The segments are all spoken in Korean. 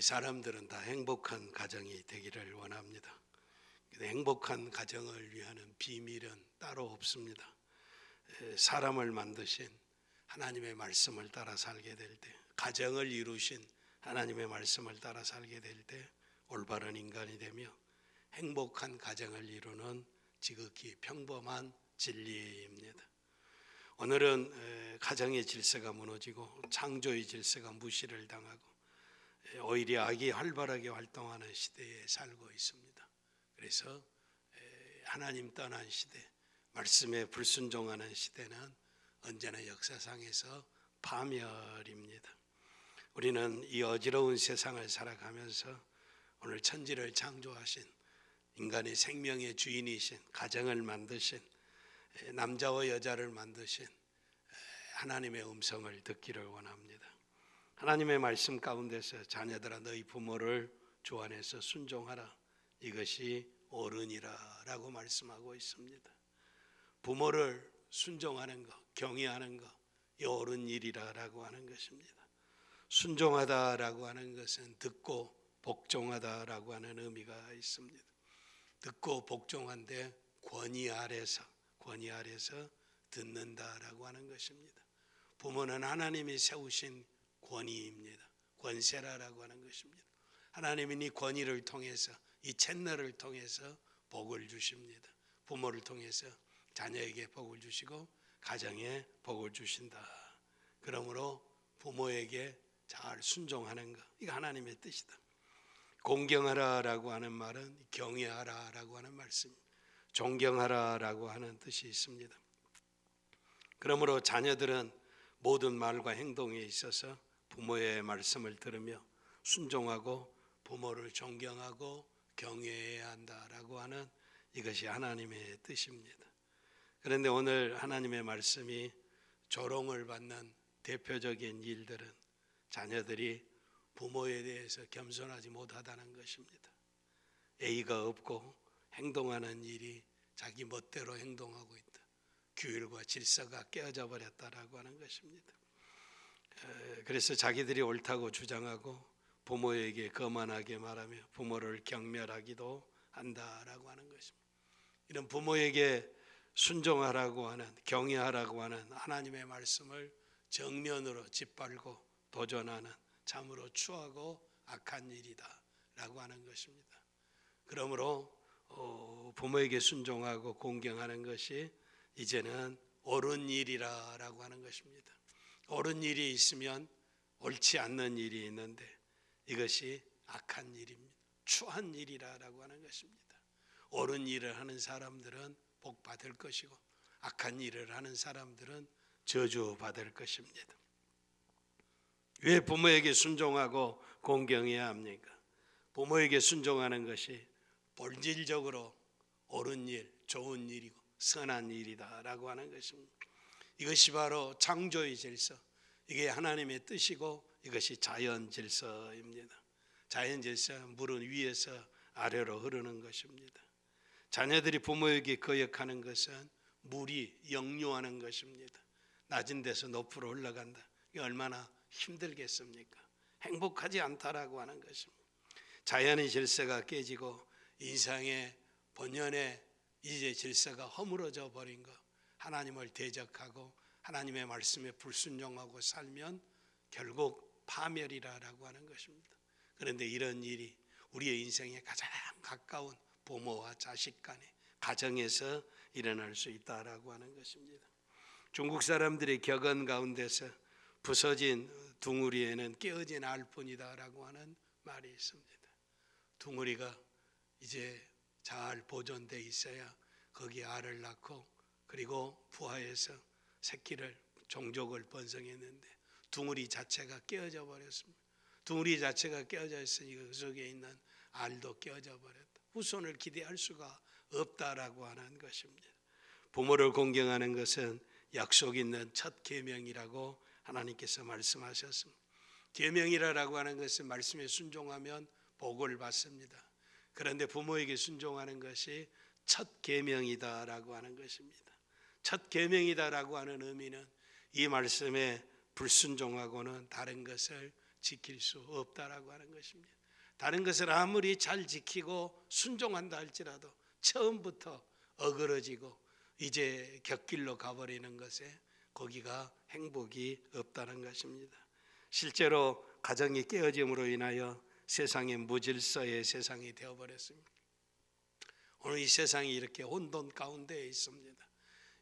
사람들은 다 행복한 가정이 되기를 원합니다. 행복한 가정을 위하는 비밀은 따로 없습니다. 사람을 만드신 하나님의 말씀을 따라 살게 될 때, 가정을 이루신 하나님의 말씀을 따라 살게 될 때 올바른 인간이 되며 행복한 가정을 이루는 지극히 평범한 진리입니다. 오늘은 가정의 질서가 무너지고 창조의 질서가 무시를 당하고 오히려 악이 활발하게 활동하는 시대에 살고 있습니다. 그래서 하나님 떠난 시대, 말씀에 불순종하는 시대는 언제나 역사상에서 파멸입니다. 우리는 이 어지러운 세상을 살아가면서 오늘 천지를 창조하신 인간의 생명의 주인이신, 가정을 만드신, 남자와 여자를 만드신 하나님의 음성을 듣기를 원합니다. 하나님의 말씀 가운데서 자녀들아 너희 부모를 주 안에서 순종하라, 이것이 옳으니라 라고 말씀하고 있습니다. 부모를 순종하는 것, 경외하는 것, 이 옳은 일이라 라고 하는 것입니다. 순종하다라고 하는 것은 듣고 복종하다라고 하는 의미가 있습니다. 듣고 복종한데 권위 아래서 듣는다라고 하는 것입니다. 부모는 하나님이 세우신 권위입니다. 권세라라고 하는 것입니다. 하나님은 이 권위를 통해서, 이 채널을 통해서 복을 주십니다. 부모를 통해서 자녀에게 복을 주시고 가정에 복을 주신다. 그러므로 부모에게 잘 순종하는 것, 이거 하나님의 뜻이다. 공경하라라고 하는 말은 경외하라라고 하는 말씀입니다. 존경하라라고 하는 뜻이 있습니다. 그러므로 자녀들은 모든 말과 행동에 있어서 부모의 말씀을 들으며 순종하고 부모를 존경하고 경외해야 한다라고 하는 이것이 하나님의 뜻입니다. 그런데 오늘 하나님의 말씀이 조롱을 받는 대표적인 일들은 자녀들이 부모에 대해서 겸손하지 못하다는 것입니다. 예의가 없고 행동하는 일이 자기 멋대로 행동하고 있다. 규율과 질서가 깨어져 버렸다라고 하는 것입니다. 그래서 자기들이 옳다고 주장하고 부모에게 거만하게 말하며 부모를 경멸하기도 한다라고 하는 것입니다. 이런 부모에게 순종하라고 하는, 경외하라고 하는 하나님의 말씀을 정면으로 짓밟고 도전하는 참으로 추하고 악한 일이다 라고 하는 것입니다. 그러므로 부모에게 순종하고 공경하는 것이 이제는 옳은 일이라고 하는 것입니다. 옳은 일이 있으면 옳지 않는 일이 있는데 이것이 악한 일입니다. 추한 일이라고 하는 것입니다. 옳은 일을 하는 사람들은 복 받을 것이고 악한 일을 하는 사람들은 저주 받을 것입니다. 왜 부모에게 순종하고 공경해야 합니까? 부모에게 순종하는 것이 본질적으로 옳은 일, 좋은 일이고 선한 일이다라고 하는 것입니다. 이것이 바로 창조의 질서, 이게 하나님의 뜻이고 이것이 자연 질서입니다. 자연 질서는 물은 위에서 아래로 흐르는 것입니다. 자녀들이 부모에게 거역하는 것은 물이 역류하는 것입니다. 낮은 데서 높으로 올라간다. 이게 얼마나 힘들겠습니까? 행복하지 않다라고 하는 것입니다. 자연의 질서가 깨지고 인생의 본연의 이제 질서가 허물어져 버린 것, 하나님을 대적하고 하나님의 말씀에 불순종하고 살면 결국 파멸이라고 하는 것입니다. 그런데 이런 일이 우리의 인생에 가장 가까운 부모와 자식 간에 가정에서 일어날 수 있다라고 하는 것입니다. 중국 사람들의 격언 가운데서 부서진 둥우리에는 깨어진 알뿐이다라고 하는 말이 있습니다. 둥우리가 이제 잘 보존돼 있어야 거기 알을 낳고 그리고 부화해서 새끼를 종족을 번성했는데 둥우리 자체가 깨어져 버렸습니다. 둥우리 자체가 깨어져 있으니 그 속에 있는 알도 깨어져 버렸다. 후손을 기대할 수가 없다라고 하는 것입니다. 부모를 공경하는 것은 약속 있는 첫 계명이라고 하나님께서 말씀하셨습니다. 계명이라고 하는 것은 말씀에 순종하면 복을 받습니다. 그런데 부모에게 순종하는 것이 첫 계명이다라고 하는 것입니다. 첫 계명이다라고 하는 의미는 이 말씀에 불순종하고는 다른 것을 지킬 수 없다라고 하는 것입니다. 다른 것을 아무리 잘 지키고 순종한다 할지라도 처음부터 어그러지고 이제 곁길로 가버리는 것에 거기가 행복이 없다는 것입니다. 실제로 가정이 깨어짐으로 인하여 세상의 무질서의 세상이 되어버렸습니다. 오늘 이 세상이 이렇게 혼돈 가운데에 있습니다.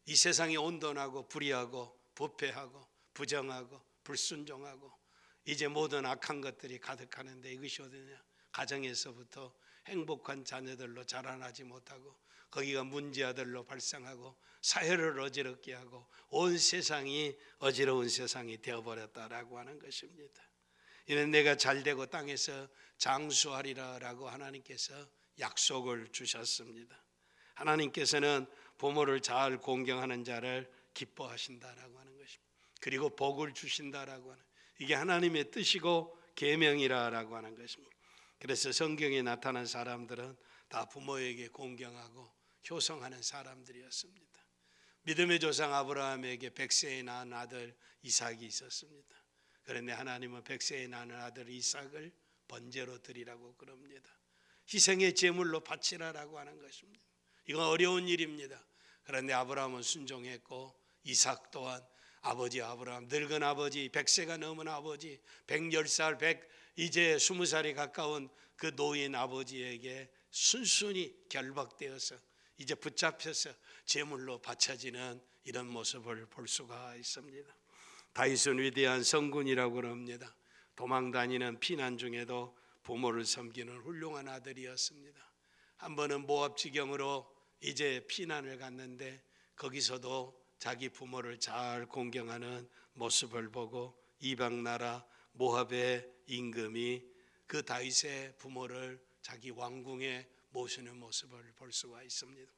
이 세상이 온돈하고 불의하고 부패하고 부정하고 불순종하고 이제 모든 악한 것들이 가득하는데 이것이 어디냐? 가정에서부터 행복한 자녀들로 자라나지 못하고 거기가 문제아들로 발생하고 사회를 어지럽게 하고 온 세상이 어지러운 세상이 되어버렸다라고 하는 것입니다. 이는 내가 잘되고 땅에서 장수하리라라고 하나님께서 약속을 주셨습니다. 하나님께서는 부모를 잘 공경하는 자를 기뻐하신다라고 하는 것입니다. 그리고 복을 주신다라고 하는, 이게 하나님의 뜻이고 계명이라고 하는 것입니다. 그래서 성경에 나타난 사람들은 다 부모에게 공경하고 효성하는 사람들이었습니다. 믿음의 조상 아브라함에게 100세에 낳은 아들 이삭이 있었습니다. 그런데 하나님은 100세에 낳은 아들 이삭을 번제로 드리라고 그럽니다. 희생의 제물로 바치라라고 하는 것입니다. 이건 어려운 일입니다. 그런데 아브라함은 순종했고 이삭 또한 아버지 아브라함, 늙은 아버지, 100세가 넘은 아버지, 110살, 이제 20살이 가까운 그 노인 아버지에게 순순히 결박되어서 이제 붙잡혀서 제물로 바쳐지는 이런 모습을 볼 수가 있습니다. 다윗은 위대한 성군이라고 합니다. 도망다니는 피난 중에도 부모를 섬기는 훌륭한 아들이었습니다. 한 번은 모압 지경으로 이제 피난을 갔는데 거기서도 자기 부모를 잘 공경하는 모습을 보고 이방 나라 모압의 임금이 그 다윗의 부모를 자기 왕궁에 모시는 모습을 볼 수가 있습니다.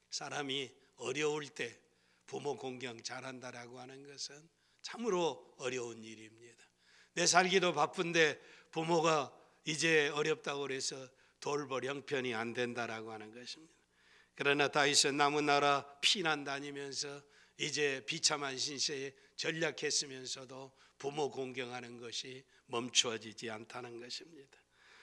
사람이 어려울 때 부모 공경 잘한다라고 하는 것은 참으로 어려운 일입니다. 내 살기도 바쁜데 부모가 이제 어렵다고 해서 돌볼 형편이 안 된다라고 하는 것입니다. 그러나 다윗은 남은 나라 피난 다니면서 이제 비참한 신세에 전락했으면서도 부모 공경하는 것이 멈추어지지 않다는 것입니다.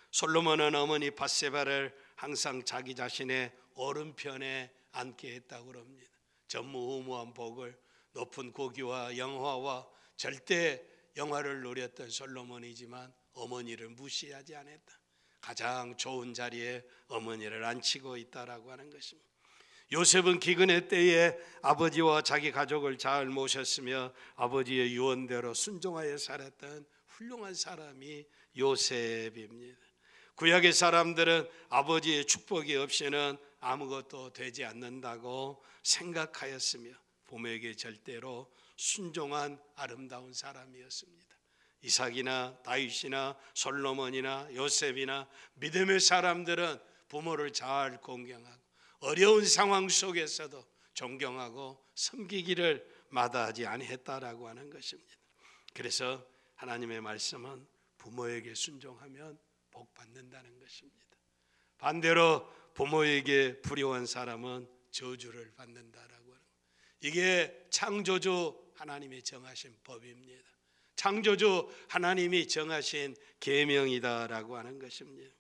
솔로몬은 어머니 밧세바를 항상 자기 자신의 오른편에 앉게 했다고 합니다. 전무후무한 복을, 높은 고기와 영화와 절대 영화를 누렸던 솔로몬이지만 어머니를 무시하지 않았다. 가장 좋은 자리에 어머니를 앉히고 있다라고 하는 것입니다. 요셉은 기근의 때에 아버지와 자기 가족을 잘 모셨으며 아버지의 유언대로 순종하여 살았던 훌륭한 사람이 요셉입니다. 구약의 사람들은 아버지의 축복이 없이는 아무것도 되지 않는다고 생각하였으며 부모에게 절대로 순종한 아름다운 사람이었습니다. 이삭이나 다윗이나 솔로몬이나 요셉이나 믿음의 사람들은 부모를 잘 공경하고 어려운 상황 속에서도 존경하고 섬기기를 마다하지 아니했다라고 하는 것입니다. 그래서 하나님의 말씀은 부모에게 순종하면 복 받는다는 것입니다. 반대로 부모에게 불효한 사람은 저주를 받는다라고 하는 것. 이게 창조주 하나님이 정하신 법입니다. 창조주 하나님이 정하신 계명이다라고 하는 것입니다.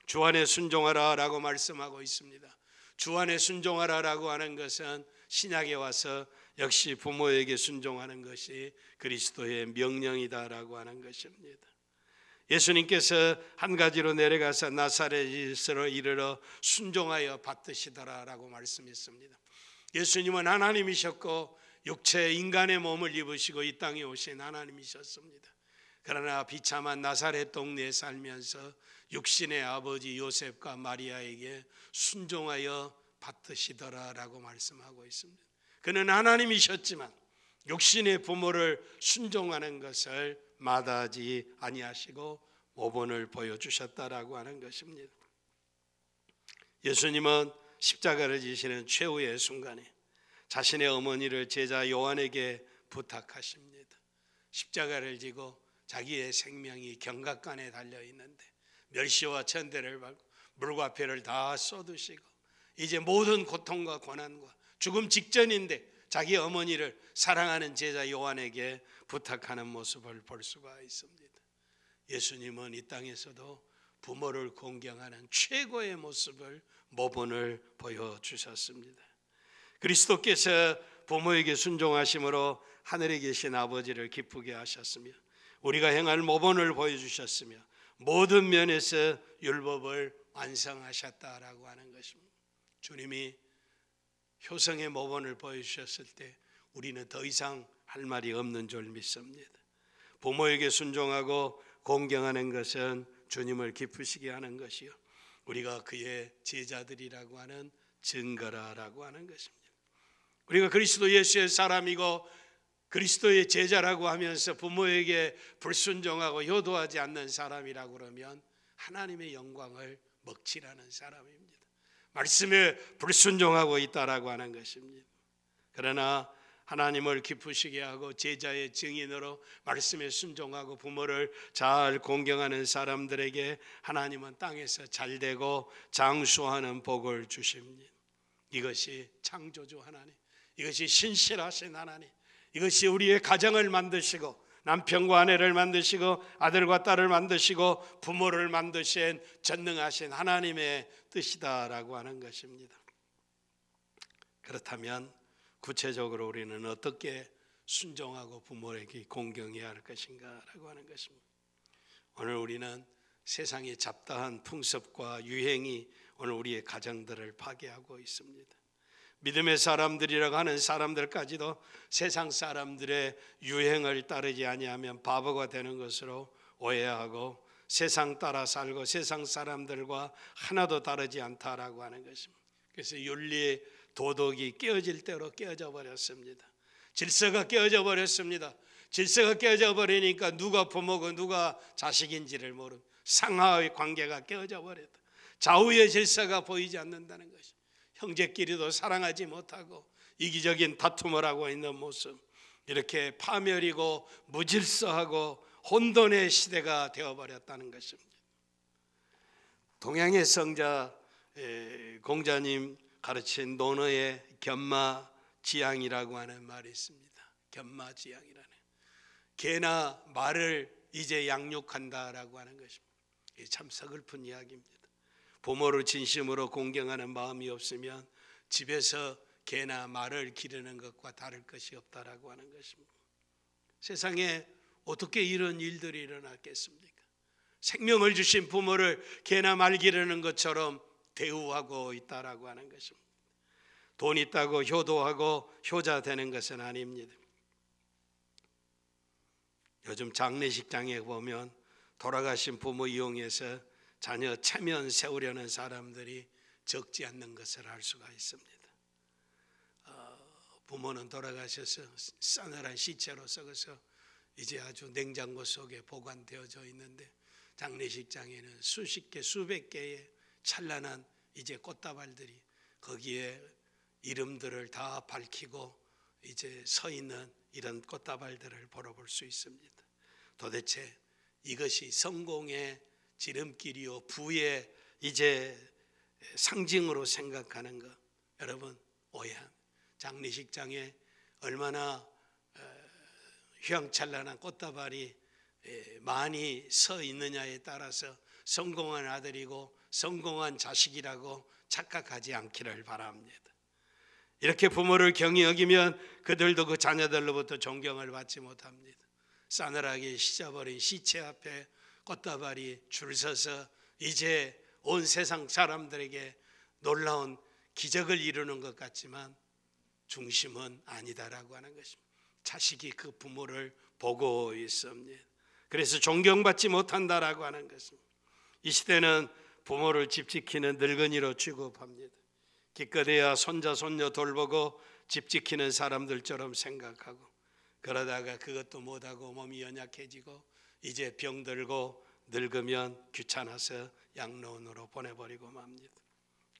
주 안에 순종하라라고 말씀하고 있습니다. 주 안에 순종하라라고 하는 것은 신약에 와서 역시 부모에게 순종하는 것이 그리스도의 명령이다라고 하는 것입니다. 예수님께서 한 가지로 내려가서 나사렛으로 이르러 순종하여 받으시더라라고 말씀했습니다. 예수님은 하나님이셨고 육체 인간의 몸을 입으시고 이 땅에 오신 하나님이셨습니다. 그러나 비참한 나사렛 동네에 살면서 육신의 아버지 요셉과 마리아에게 순종하여 받으시더라라고 말씀하고 있습니다. 그는 하나님이셨지만 육신의 부모를 순종하는 것을 마다하지 아니하시고 모본을 보여주셨다라고 하는 것입니다. 예수님은 십자가를 지시는 최후의 순간에 자신의 어머니를 제자 요한에게 부탁하십니다. 십자가를 지고 자기의 생명이 경각간에 달려 있는데 멸시와 천대를 받고 물과 배를 다 쏟으시고 이제 모든 고통과 고난과 죽음 직전인데 자기 어머니를 사랑하는 제자 요한에게 부탁하는 모습을 볼 수가 있습니다. 예수님은 이 땅에서도 부모를 공경하는 최고의 모습을 모본을 보여주셨습니다. 그리스도께서 부모에게 순종하심으로 하늘에 계신 아버지를 기쁘게 하셨으며 우리가 행할 모본을 보여주셨으며 모든 면에서 율법을 완성하셨다라고 하는 것입니다. 주님이 효성의 모본을 보여주셨을 때 우리는 더 이상 할 말이 없는 줄 믿습니다. 부모에게 순종하고 공경하는 것은 주님을 기쁘시게 하는 것이요 우리가 그의 제자들이라고 하는 증거라고 하는 것입니다. 우리가 그리스도 예수의 사람이고 그리스도의 제자라고 하면서 부모에게 불순종하고 효도하지 않는 사람이라고 그러면 하나님의 영광을 먹칠하는 사람입니다. 말씀에 불순종하고 있다라고 하는 것입니다. 그러나 하나님을 기쁘시게 하고 제자의 증인으로 말씀에 순종하고 부모를 잘 공경하는 사람들에게 하나님은 땅에서 잘되고 장수하는 복을 주십니다. 이것이 창조주 하나님, 이것이 신실하신 하나님, 이것이 우리의 가정을 만드시고 남편과 아내를 만드시고 아들과 딸을 만드시고 부모를 만드신 전능하신 하나님의 뜻이다라고 하는 것입니다. 그렇다면 구체적으로 우리는 어떻게 순종하고 부모에게 공경해야 할 것인가라고 하는 것입니다. 오늘 우리는 세상의 잡다한 풍습과 유행이 오늘 우리의 가정들을 파괴하고 있습니다. 믿음의 사람들이라고 하는 사람들까지도 세상 사람들의 유행을 따르지 아니하면 바보가 되는 것으로 오해하고 세상 따라 살고 세상 사람들과 하나도 다르지 않다라고 하는 것입니다. 그래서 윤리 도덕이 깨어질 대로 깨어져 버렸습니다. 질서가 깨어져 버렸습니다. 질서가 깨어져 버리니까 누가 부모고 누가 자식인지를 모르고 상하의 관계가 깨어져 버렸다. 좌우의 질서가 보이지 않는다는 것이, 형제끼리도 사랑하지 못하고 이기적인 다툼을 하고 있는 모습, 이렇게 파멸이고 무질서하고 혼돈의 시대가 되어버렸다는 것입니다. 동양의 성자 공자님 가르친 논어에 견마지양이라고 하는 말이 있습니다. 견마지양이라는, 개나 말을 이제 양육한다라고 하는 것입니다. 참 서글픈 이야기입니다. 부모를 진심으로 공경하는 마음이 없으면 집에서 개나 말을 기르는 것과 다를 것이 없다라고 하는 것입니다. 세상에 어떻게 이런 일들이 일어났겠습니까? 생명을 주신 부모를 개나 말 기르는 것처럼 대우하고 있다라고 하는 것입니다. 돈 있다고 효도하고 효자 되는 것은 아닙니다. 요즘 장례식장에 보면 돌아가신 부모 이용해서 자녀 체면 세우려는 사람들이 적지 않는 것을 알 수가 있습니다. 부모는 돌아가셔서 싸늘한 시체로 썩어서 이제 아주 냉장고 속에 보관되어져 있는데 장례식장에는 수십 개 수백 개의 찬란한 이제 꽃다발들이 거기에 이름들을 다 밝히고 이제 서 있는 이런 꽃다발들을 보러 볼 수 있습니다. 도대체 이것이 성공의 지름길이요 부의 이제 상징으로 생각하는 것, 여러분 오해합니다. 장례식장에 얼마나 휘황찬란한 꽃다발이 많이 서 있느냐에 따라서 성공한 아들이고 성공한 자식이라고 착각하지 않기를 바랍니다. 이렇게 부모를 경히 여기면 그들도 그 자녀들로부터 존경을 받지 못합니다. 싸늘하게 씻어버린 시체 앞에 꽃다발이 줄 서서 이제 온 세상 사람들에게 놀라운 기적을 이루는 것 같지만 중심은 아니다라고 하는 것입니다. 자식이 그 부모를 보고 있습니다. 그래서 존경받지 못한다라고 하는 것입니다. 이 시대는 부모를 집 지키는 늙은이로 취급합니다. 기껏해야 손자 손녀 돌보고 집 지키는 사람들처럼 생각하고, 그러다가 그것도 못하고 몸이 연약해지고 이제 병들고 늙으면 귀찮아서 양로원으로 보내버리고 맙니다.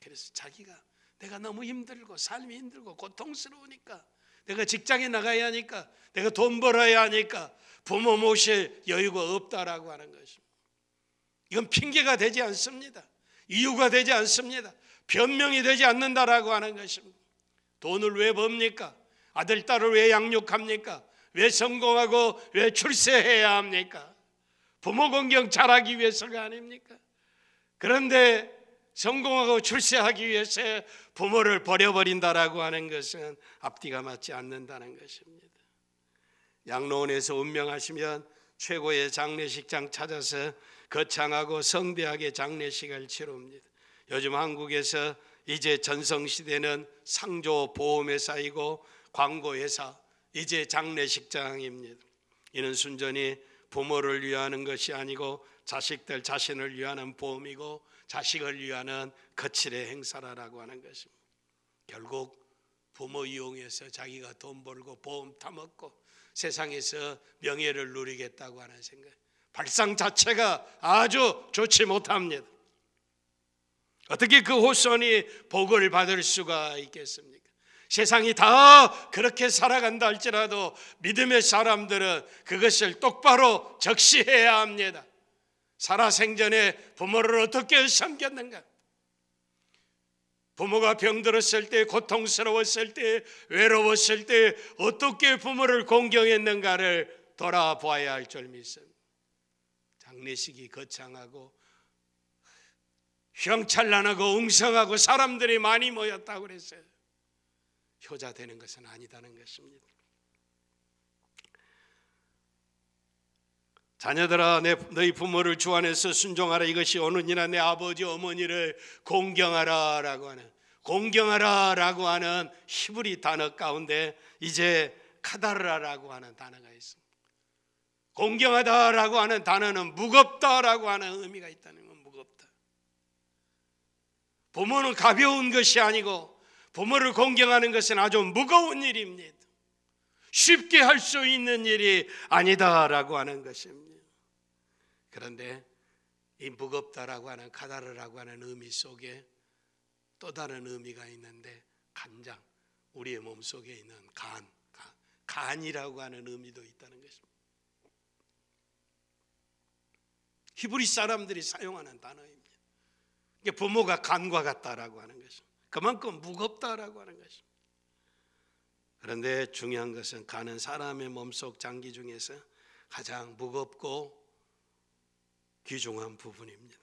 그래서 자기가 내가 너무 힘들고 삶이 힘들고 고통스러우니까, 내가 직장에 나가야 하니까, 내가 돈 벌어야 하니까 부모 모실 여유가 없다라고 하는 것입니다. 이건 핑계가 되지 않습니다. 이유가 되지 않습니다. 변명이 되지 않는다라고 하는 것입니다. 돈을 왜 법니까? 아들, 딸을 왜 양육합니까? 왜 성공하고 왜 출세해야 합니까? 부모 공경 잘하기 위해서가 아닙니까? 그런데 성공하고 출세하기 위해서 부모를 버려버린다라고 하는 것은 앞뒤가 맞지 않는다는 것입니다. 양로원에서 운명하시면 최고의 장례식장 찾아서 거창하고 성대하게 장례식을 치릅니다. 요즘 한국에서 이제 전성시대는 상조 보험회사이고 광고회사, 이제 장례식장입니다. 이는 순전히 부모를 위하는 것이 아니고 자식들 자신을 위하는 보험이고 자식을 위하는 거칠의 행사라고 하는 것입니다. 결국 부모 이용해서 자기가 돈 벌고 보험 타먹고 세상에서 명예를 누리겠다고 하는 생각, 발상 자체가 아주 좋지 못합니다. 어떻게 그 후손이 복을 받을 수가 있겠습니까? 세상이 다 그렇게 살아간다 할지라도 믿음의 사람들은 그것을 똑바로 적시해야 합니다. 살아생전에 부모를 어떻게 섬겼는가? 부모가 병들었을 때, 고통스러웠을 때, 외로웠을 때 어떻게 부모를 공경했는가를 돌아보아야 할 줄 믿습니다. 장례식이 거창하고 휘황찬란하고 웅성하고 사람들이 많이 모였다고 그랬어요. 효자 되는 것은 아니다는 것입니다. 자녀들아, 너희 부모를 주 안에서 순종하라. 이것이 오느니라. 내 아버지 어머니를 공경하라 라고 하는, 공경하라 라고 하는 히브리 단어 가운데 이제 카다르라라고 하는 단어가 있습니다. 공경하다라고 하는 단어는 무겁다라고 하는 의미가 있다는 건, 무겁다. 부모는 가벼운 것이 아니고 부모를 공경하는 것은 아주 무거운 일입니다. 쉽게 할 수 있는 일이 아니다라고 하는 것입니다. 그런데 이 무겁다라고 하는, 카다르라고 하는 의미 속에 또 다른 의미가 있는데, 간장, 우리의 몸속에 있는 간이라고 하는 의미도 있다는 것입니다. 히브리 사람들이 사용하는 단어입니다. 부모가 간과 같다라고 하는 것입니다. 그만큼 무겁다라고 하는 것입니다. 그런데 중요한 것은 간은 사람의 몸속 장기 중에서 가장 무겁고 귀중한 부분입니다.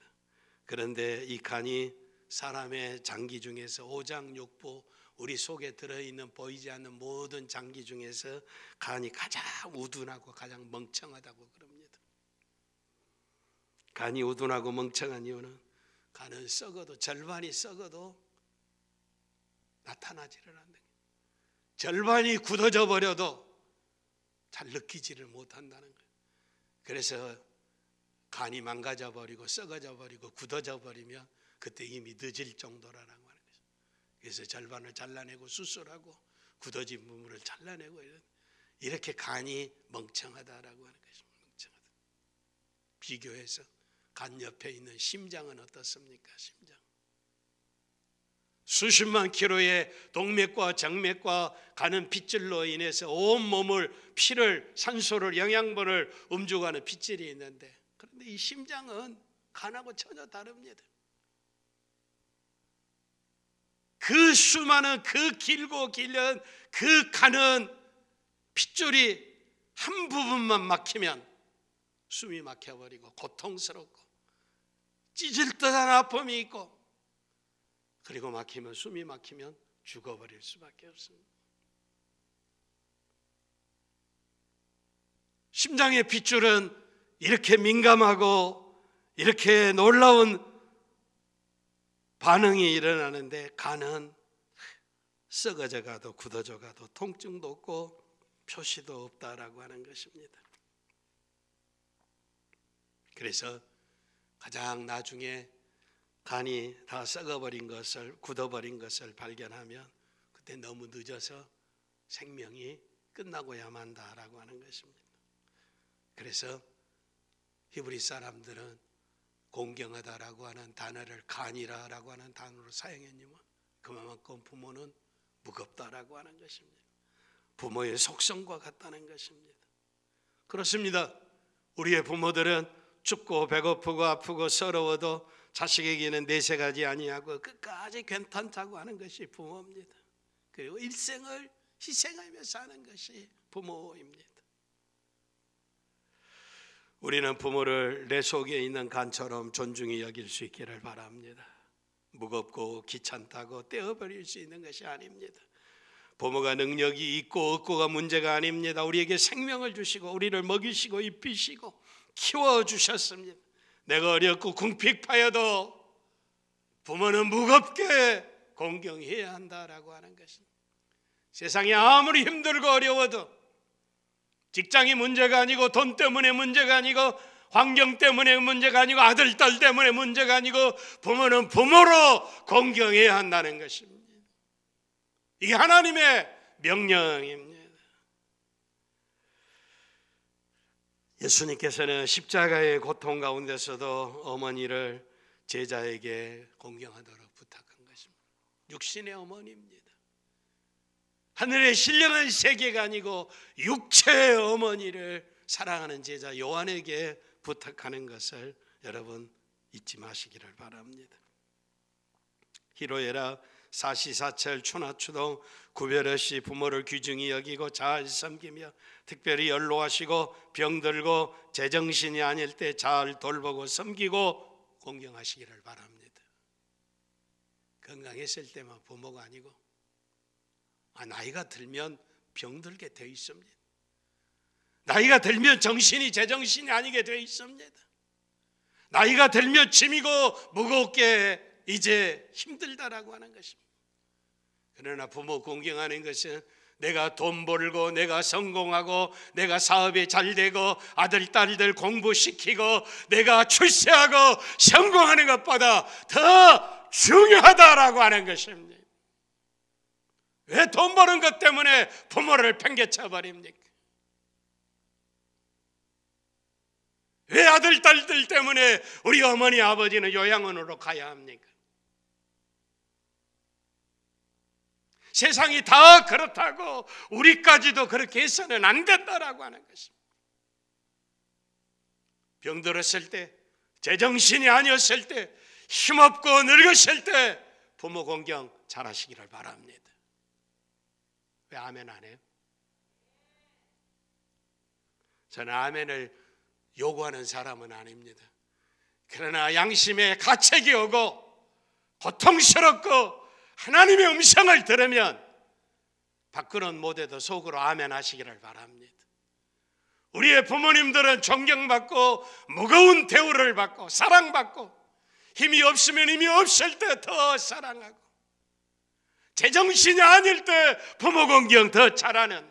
그런데 이 간이 사람의 장기 중에서 오장육부, 우리 속에 들어있는 보이지 않는 모든 장기 중에서 간이 가장 우둔하고 가장 멍청하다고 그럽니다. 간이 우둔하고 멍청한 이유는 간은 썩어도, 절반이 썩어도 나타나지를 않는 거예요. 절반이 굳어져 버려도 잘 느끼지를 못한다는 거예요. 그래서 간이 망가져 버리고 썩어져 버리고 굳어져 버리면 그때 이미 늦을 정도라는 거예요. 그래서 절반을 잘라내고 수술하고 굳어진 부분을 잘라내고 이렇게 간이 멍청하다라고 하는 것입니다. 멍청하다. 비교해서 간 옆에 있는 심장은 어떻습니까? 심장. 수십만 킬로의 동맥과 정맥과 가는 핏줄로 인해서 온 몸을, 피를, 산소를, 영양분을 움직이는 핏줄이 있는데, 그런데 이 심장은 간하고 전혀 다릅니다. 그 수많은, 그 길고 길은 그 간은 핏줄이 한 부분만 막히면 숨이 막혀버리고 고통스럽고 찢을 듯한 아픔이 있고, 그리고 막히면, 숨이 막히면 죽어버릴 수밖에 없습니다. 심장의 핏줄은 이렇게 민감하고 이렇게 놀라운 반응이 일어나는데, 간은 썩어져 가도 굳어져 가도 통증도 없고 표시도 없다라고 하는 것입니다. 그래서 가장 나중에 간이 다 썩어버린 것을, 굳어버린 것을 발견하면 그때 너무 늦어서 생명이 끝나고야 만다라고 하는 것입니다. 그래서 히브리 사람들은 공경하다라고 하는 단어를 간이라라고 하는 단어로 사용했지만 그만큼 부모는 무겁다라고 하는 것입니다. 부모의 속성과 같다는 것입니다. 그렇습니다. 우리의 부모들은 춥고 배고프고 아프고 서러워도 자식에게는 내색하지 아니하고 끝까지 괜찮다고 하는 것이 부모입니다. 그리고 일생을 희생하며 사는 것이 부모입니다. 우리는 부모를 내 속에 있는 간처럼 존중히 여길 수 있기를 바랍니다. 무겁고 귀찮다고 떼어버릴 수 있는 것이 아닙니다. 부모가 능력이 있고 없고가 문제가 아닙니다. 우리에게 생명을 주시고 우리를 먹이시고 입히시고 키워주셨습니다. 내가 어렵고 궁핍하여도 부모는 무겁게 공경해야 한다라고 하는 것입니다. 세상이 아무리 힘들고 어려워도 직장이 문제가 아니고 돈 때문에 문제가 아니고 환경 때문에 문제가 아니고 아들, 딸 때문에 문제가 아니고 부모는 부모로 공경해야 한다는 것입니다. 이게 하나님의 명령입니다. 예수님께서는 십자가의 고통 가운데서도 어머니를 제자에게 공경하도록 부탁한 것입니다. 육신의 어머니입니다. 하늘의 신령한 세계가 아니고 육체의 어머니를 사랑하는 제자 요한에게 부탁하는 것을 여러분 잊지 마시기를 바랍니다. 희로애락 사시사철 추나추동 구별 없이 부모를 귀중히 여기고 잘 섬기며 특별히 연로하시고 병들고 제정신이 아닐 때 잘 돌보고 섬기고 공경하시기를 바랍니다. 건강했을 때만 부모가 아니고 나이가 들면 병들게 되어 있습니다. 나이가 들면 정신이 제정신이 아니게 되어 있습니다. 나이가 들면 짐이고 무겁게 이제 힘들다라고 하는 것입니다. 그러나 부모 공경하는 것은 내가 돈 벌고 내가 성공하고 내가 사업이 잘 되고 아들 딸들 공부시키고 내가 출세하고 성공하는 것보다 더 중요하다라고 하는 것입니다. 왜 돈 버는 것 때문에 부모를 팽개쳐 버립니까? 왜 아들 딸들 때문에 우리 어머니 아버지는 요양원으로 가야 합니까? 세상이 다 그렇다고 우리까지도 그렇게 해서는 안 된다라고 하는 것입니다. 병들었을 때, 제정신이 아니었을 때, 힘없고 늙었을 때 부모 공경 잘하시기를 바랍니다. 왜 아멘 안 해요? 저는 아멘을 요구하는 사람은 아닙니다. 그러나 양심에 가책이 오고 고통스럽고 하나님의 음성을 들으면 밖으로는 못해도 속으로 아멘 하시기를 바랍니다. 우리의 부모님들은 존경받고 무거운 대우를 받고 사랑받고 힘이 없으면 힘이 없을 때 더 사랑하고 제정신이 아닐 때 부모 공경 더 잘하는,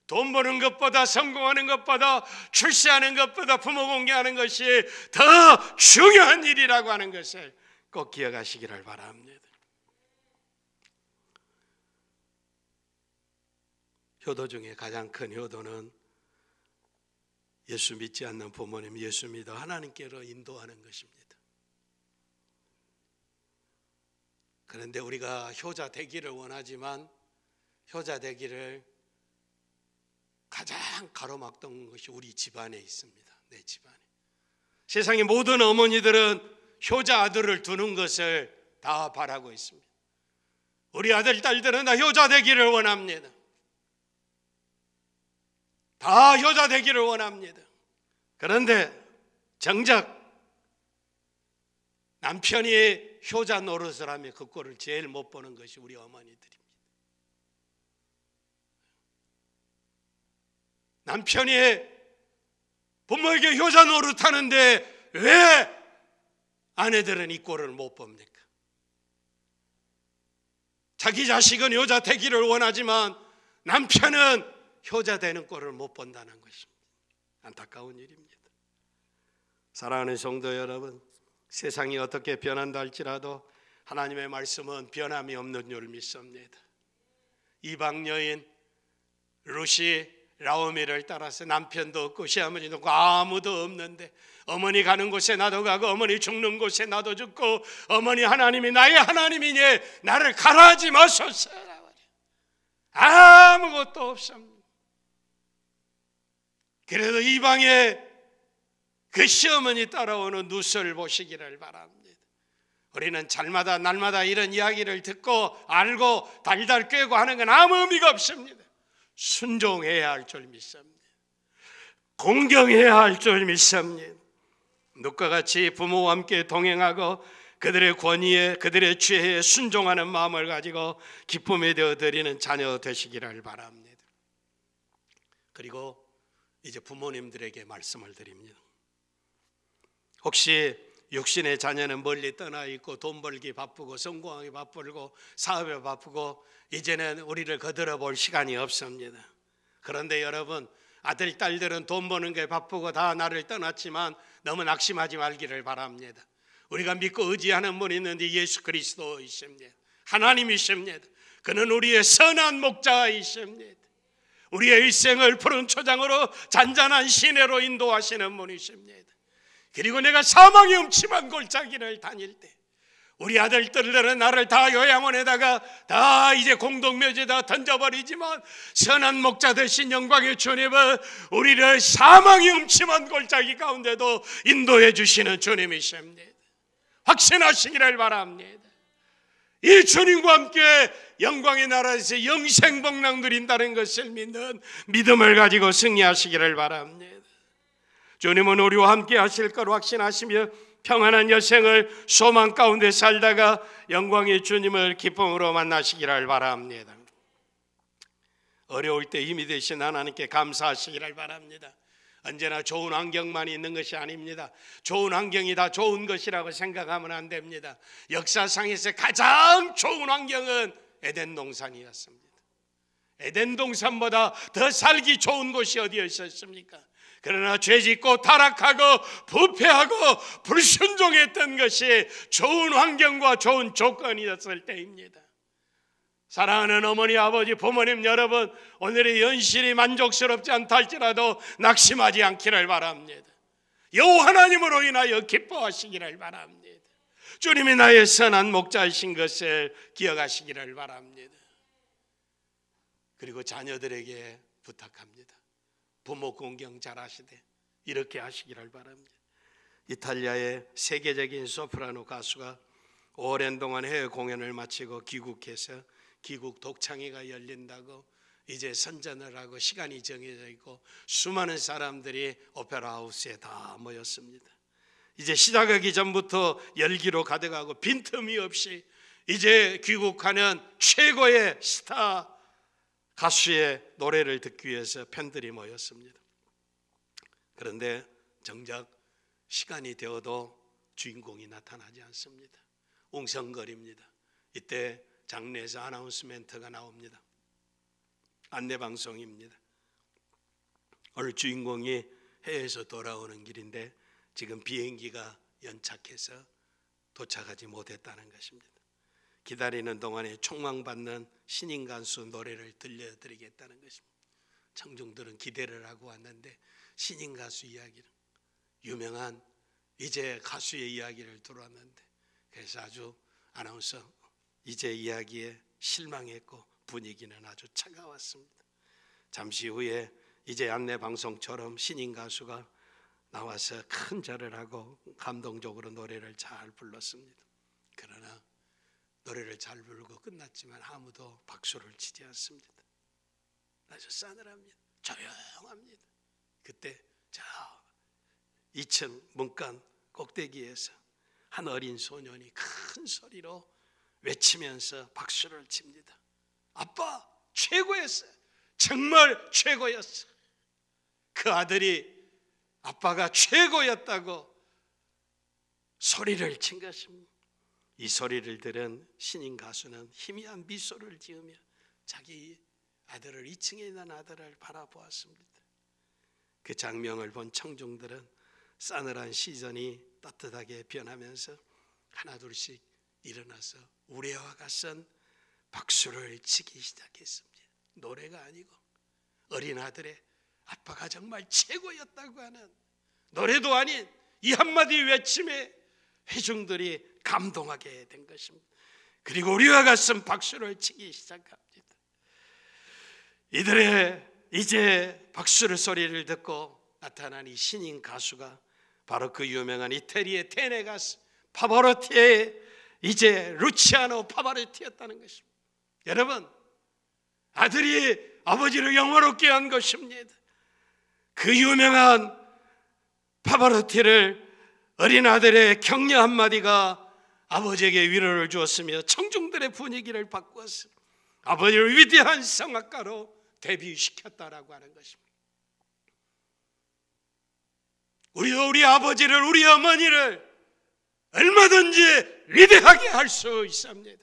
돈 버는 것보다 성공하는 것보다 출세하는 것보다 부모 공경하는 것이 더 중요한 일이라고 하는 것을 꼭 기억하시기를 바랍니다. 효도 중에 가장 큰 효도는 예수 믿지 않는 부모님 예수 믿어 하나님께로 인도하는 것입니다. 그런데 우리가 효자 되기를 원하지만 효자 되기를 가장 가로막던 것이 우리 집안에 있습니다. 내 집안에. 세상의 모든 어머니들은 효자 아들을 두는 것을 다 바라고 있습니다. 우리 아들 딸들은 다 효자 되기를 원합니다. 다 효자 되기를 원합니다. 그런데 정작 남편이 효자 노릇을 하며 그 꼴을 제일 못 보는 것이 우리 어머니들입니다. 남편이 부모에게 효자 노릇하는데 왜 아내들은 이 꼴을 못 봅니까? 자기 자식은 효자 되기를 원하지만 남편은 효자 되는 꼴을 못 본다는 것입니다. 안타까운 일입니다. 사랑하는 성도 여러분, 세상이 어떻게 변한다 할지라도 하나님의 말씀은 변함이 없는 줄 믿습니다. 이방 여인 룻이 나오미를 따라서 남편도 없고 시어머니도 없고 아무도 없는데 어머니 가는 곳에 나도 가고 어머니 죽는 곳에 나도 죽고 어머니 하나님이 나의 하나님이니 나를 가라 하지 마소서. 아무것도 없습니다. 그래도 이방에 그 시어머니 따라오는 룻을 보시기를 바랍니다. 우리는 잘마다 날마다 이런 이야기를 듣고 알고 달달 꿰고 하는 건 아무 의미가 없습니다. 순종해야 할 줄 믿습니다. 공경해야 할 줄 믿습니다. 눕과 같이 부모와 함께 동행하고 그들의 권위에 그들의 죄에 순종하는 마음을 가지고 기쁨에 되어 드리는 자녀 되시기를 바랍니다. 그리고 이제 부모님들에게 말씀을 드립니다. 혹시 육신의 자녀는 멀리 떠나 있고 돈 벌기 바쁘고 성공하기 바쁘고 사업에 바쁘고 이제는 우리를 거들어 볼 시간이 없습니다. 그런데 여러분, 아들 딸들은 돈 버는 게 바쁘고 다 나를 떠났지만 너무 낙심하지 말기를 바랍니다. 우리가 믿고 의지하는 분이 있는데 예수 그리스도이십니다. 하나님이십니다. 그는 우리의 선한 목자이십니다. 우리의 일생을 푸른 초장으로 잔잔한 시내로 인도하시는 분이십니다. 그리고 내가 사망의 음침한 골짜기를 다닐 때 우리 아들들은 나를 다 요양원에다가 다 이제 공동묘지에다 던져버리지만 선한 목자 되신 영광의 주님은 우리를 사망의 음침한 골짜기 가운데도 인도해 주시는 주님이십니다. 확신하시기를 바랍니다. 이 주님과 함께 영광의 나라에서 영생복락 누린다는 것을 믿는 믿음을 가지고 승리하시기를 바랍니다. 주님은 우리와 함께 하실 걸 확신하시며 평안한 여생을 소망 가운데 살다가 영광의 주님을 기쁨으로 만나시기를 바랍니다. 어려울 때 힘이 되신 하나님께 감사하시기를 바랍니다. 언제나 좋은 환경만 있는 것이 아닙니다. 좋은 환경이 다 좋은 것이라고 생각하면 안 됩니다. 역사상에서 가장 좋은 환경은 에덴 동산이었습니다. 에덴 동산보다 더 살기 좋은 곳이 어디에 있었습니까? 그러나 죄짓고 타락하고 부패하고 불순종했던 것이 좋은 환경과 좋은 조건이었을 때입니다. 사랑하는 어머니, 아버지, 부모님 여러분, 오늘의 현실이 만족스럽지 않다 할지라도 낙심하지 않기를 바랍니다. 여호와 하나님으로 인하여 기뻐하시기를 바랍니다. 주님이 나의 선한 목자이신 것을 기억하시기를 바랍니다. 그리고 자녀들에게 부탁합니다. 부모 공경 잘하시되 이렇게 하시기를 바랍니다. 이탈리아의 세계적인 소프라노 가수가 오랜 동안 해외 공연을 마치고 귀국해서 귀국 독창회가 열린다고 이제 선전을 하고 시간이 정해져 있고 수많은 사람들이 오페라 하우스에 다 모였습니다. 이제 시작하기 전부터 열기로 가득하고 빈틈이 없이 이제 귀국하는 최고의 스타 가수의 노래를 듣기 위해서 팬들이 모였습니다. 그런데 정작 시간이 되어도 주인공이 나타나지 않습니다. 웅성거립니다. 이때 장례에서 아나운스멘트가 나옵니다. 안내방송입니다. 오늘 주인공이 해외에서 돌아오는 길인데 지금 비행기가 연착해서 도착하지 못했다는 것입니다. 기다리는 동안에 촉망받는 신인 가수 노래를 들려드리겠다는 것입니다. 청중들은 기대를 하고 왔는데 신인 가수 이야기를, 유명한 이제 가수의 이야기를 들어왔는데 그래서 아주 아나운서 이제 이야기에 실망했고 분위기는 아주 차가웠습니다. 잠시 후에 이제 안내방송처럼 신인 가수가 나와서 큰 절을 하고 감동적으로 노래를 잘 불렀습니다. 그러나 노래를 잘 부르고 끝났지만 아무도 박수를 치지 않습니다. 아주 싸늘합니다. 조용합니다. 그때 저 2층 문간 꼭대기에서 한 어린 소년이 큰 소리로 외치면서 박수를 칩니다. 아빠 최고였어요. 정말 최고였어요. 그 아들이 아빠가 최고였다고 소리를 친 것입니다. 이 소리를 들은 신인 가수는 희미한 미소를 지으며 자기 아들을 2층에 있는 아들을 바라보았습니다. 그 장면을 본 청중들은 싸늘한 시선이 따뜻하게 변하면서 하나둘씩 일어나서 우레와 같은 박수를 치기 시작했습니다. 노래가 아니고 어린 아들의 아빠가 정말 최고였다고 하는 노래도 아닌 이 한마디 외침에 회중들이 감동하게 된 것입니다. 그리고 우리와 같은 박수를 치기 시작합니다. 이들의 이제 박수를 소리를 듣고 나타난 이 신인 가수가 바로 그 유명한 이태리의 테네 가수 파바로티의 이제 루치아노 파바로티였다는 것입니다. 여러분, 아들이 아버지를 영화롭게 한 것입니다. 그 유명한 파바로티를 어린 아들의 격려 한마디가 아버지에게 위로를 주었으며 청중들의 분위기를 바꾸었습니다. 아버지를 위대한 성악가로 데뷔시켰다라고 하는 것입니다. 우리도 우리 아버지를, 우리 어머니를 얼마든지 위대하게 할 수 있습니다.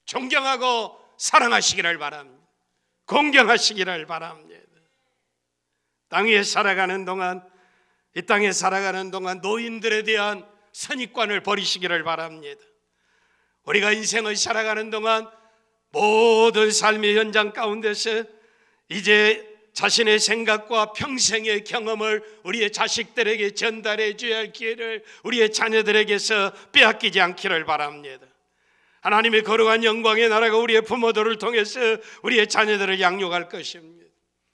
존경하고 사랑하시기를 바랍니다. 공경하시기를 바랍니다. 땅 위에 살아가는 동안, 이 땅에 살아가는 동안 노인들에 대한 선입관을 버리시기를 바랍니다. 우리가 인생을 살아가는 동안 모든 삶의 현장 가운데서 이제 자신의 생각과 평생의 경험을 우리의 자식들에게 전달해 줘야 할 기회를 우리의 자녀들에게서 빼앗기지 않기를 바랍니다. 하나님의 거룩한 영광의 나라가 우리의 부모들을 통해서 우리의 자녀들을 양육할 것입니다.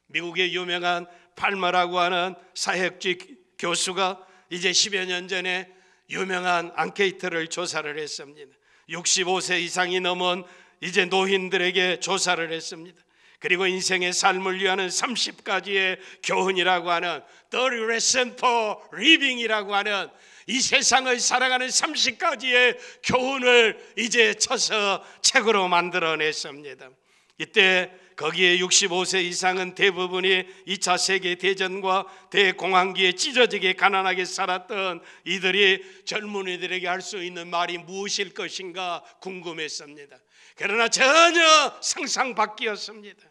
미국의 유명한 팔머라고 하는 사회학주의 교수가 이제 10여 년 전에 유명한 앙케이트를 조사를 했습니다. 65세 이상이 넘은 이제 노인들에게 조사를 했습니다. 그리고 인생의 삶을 위하는 30가지의 교훈이라고 하는 30 Lessons for Living이라고 하는 이 세상을 살아가는 30가지의 교훈을 이제 쳐서 책으로 만들어냈습니다. 이때 거기에 65세 이상은 대부분이 2차 세계대전과 대공황기에 찢어지게 가난하게 살았던 이들이 젊은이들에게 할 수 있는 말이 무엇일 것인가 궁금했습니다. 그러나 전혀 상상 밖이었습니다.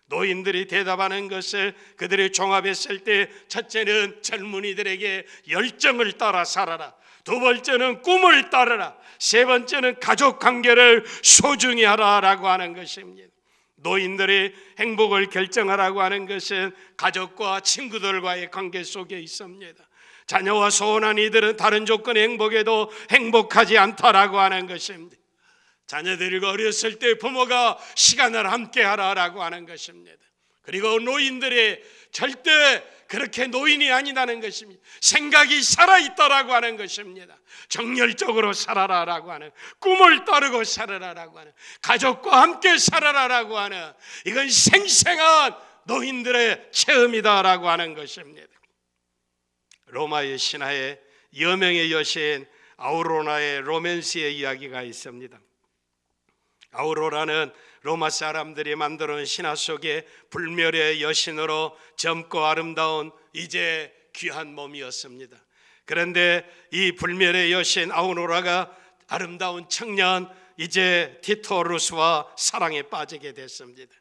노인들이 대답하는 것을 그들이 종합했을 때, 첫째는 젊은이들에게 열정을 따라 살아라, 두 번째는 꿈을 따르라, 세 번째는 가족관계를 소중히 하라라고 하는 것입니다. 노인들이 행복을 결정하라고 하는 것은 가족과 친구들과의 관계 속에 있습니다. 자녀와 소원한 이들은 다른 조건의 행복에도 행복하지 않다라고 하는 것입니다. 자녀들이 어렸을 때 부모가 시간을 함께 하라라고 하는 것입니다. 그리고 노인들이 절대 그렇게 노인이 아니라는 것입니다. 생각이 살아있다라고 하는 것입니다. 정열적으로 살아라라고 하는, 꿈을 따르고 살아라라고 하는, 가족과 함께 살아라라고 하는, 이건 생생한 노인들의 체험이다라고 하는 것입니다. 로마의 신화에 여명의 여신 아우로라의 로맨스의 이야기가 있습니다. 아우로라는 로마 사람들이 만들어 놓은 신화 속에 불멸의 여신으로 젊고 아름다운 이제 귀한 몸이었습니다. 그런데 이 불멸의 여신 아우로라가 아름다운 청년 이제 티토루스와 사랑에 빠지게 됐습니다.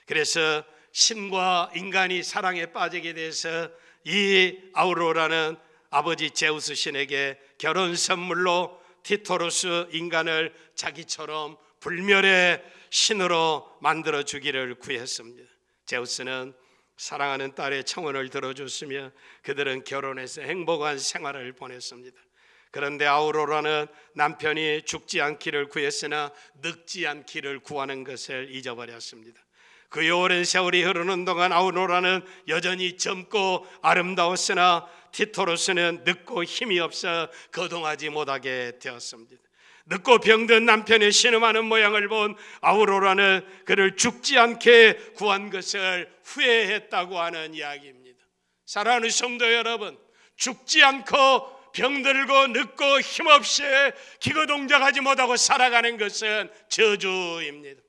그래서 신과 인간이 사랑에 빠지게 돼서 이 아우로라는 아버지 제우스 신에게 결혼 선물로 티토루스 인간을 자기처럼 불멸의 신으로 만들어 주기를 구했습니다. 제우스는 사랑하는 딸의 청혼을 들어줬으며 그들은 결혼해서 행복한 생활을 보냈습니다. 그런데 아우로라는 남편이 죽지 않기를 구했으나 늙지 않기를 구하는 것을 잊어버렸습니다. 그 오랜 세월이 흐르는 동안 아우로라는 여전히 젊고 아름다웠으나 티토루스는 늙고 힘이 없어 거동하지 못하게 되었습니다. 늙고 병든 남편의 신음하는 모양을 본 아우로라는 그를 죽지 않게 구한 것을 후회했다고 하는 이야기입니다. 사랑하는 성도 여러분, 죽지 않고 병들고 늙고 힘없이 기거동작하지 못하고 살아가는 것은 저주입니다.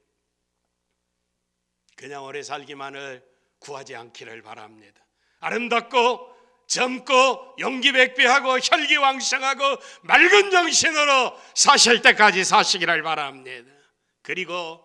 그냥 오래 살기만을 구하지 않기를 바랍니다. 아름답고 젊고 용기백배하고 혈기왕성하고 맑은 정신으로 사실 때까지 사시기를 바랍니다. 그리고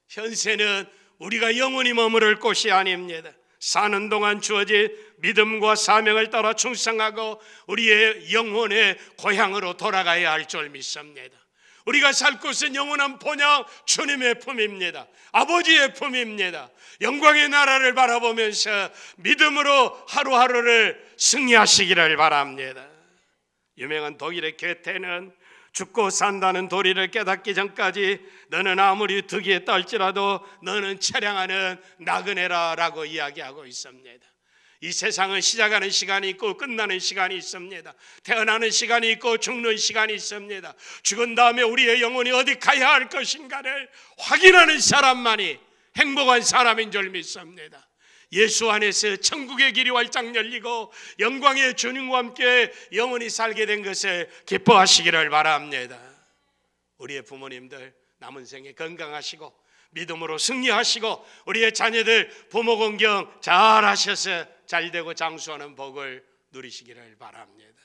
현세는 우리가 영원히 머무를 곳이 아닙니다. 사는 동안 주어진 믿음과 사명을 따라 충성하고 우리의 영혼의 고향으로 돌아가야 할 줄 믿습니다. 우리가 살 곳은 영원한 본향 주님의 품입니다. 아버지의 품입니다. 영광의 나라를 바라보면서 믿음으로 하루하루를 승리하시기를 바랍니다. 유명한 독일의 괴테는 죽고 산다는 도리를 깨닫기 전까지 너는 아무리 득에 떨지라도 너는 처량하는 나그네라 라고 이야기하고 있습니다. 이 세상은 시작하는 시간이 있고 끝나는 시간이 있습니다. 태어나는 시간이 있고 죽는 시간이 있습니다. 죽은 다음에 우리의 영혼이 어디 가야 할 것인가를 확인하는 사람만이 행복한 사람인 줄 믿습니다. 예수 안에서 천국의 길이 활짝 열리고 영광의 주님과 함께 영원히 살게 된 것을 기뻐하시기를 바랍니다. 우리의 부모님들 남은 생에 건강하시고 믿음으로 승리하시고 우리의 자녀들 부모 공경 잘 하셔서 잘되고 장수하는 복을 누리시기를 바랍니다.